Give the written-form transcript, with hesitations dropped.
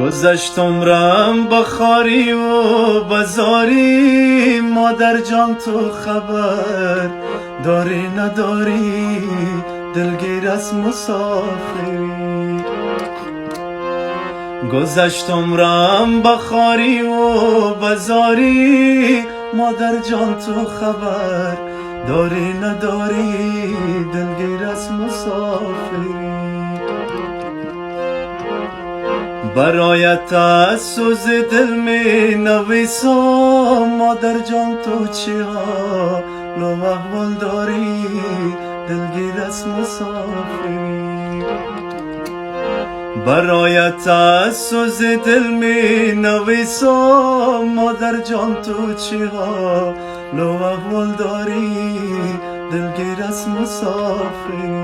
گذشت عمرم با خاری و بزاری، مادر جان تو خبر داری نداری، دلگیر از مسافری. گذشت عمرم با خاری و بزاری، مادر جان تو خبر داری نداری، دلگیر از مسافری. برایت از سوز دل می نویسم، مادر جان تو چی حال و احوال داری، دلگیر از مسافری. برایت از سوز دل می نویسم، مادر جان تو چی حال و احوال داری، دلگیر از مسافری.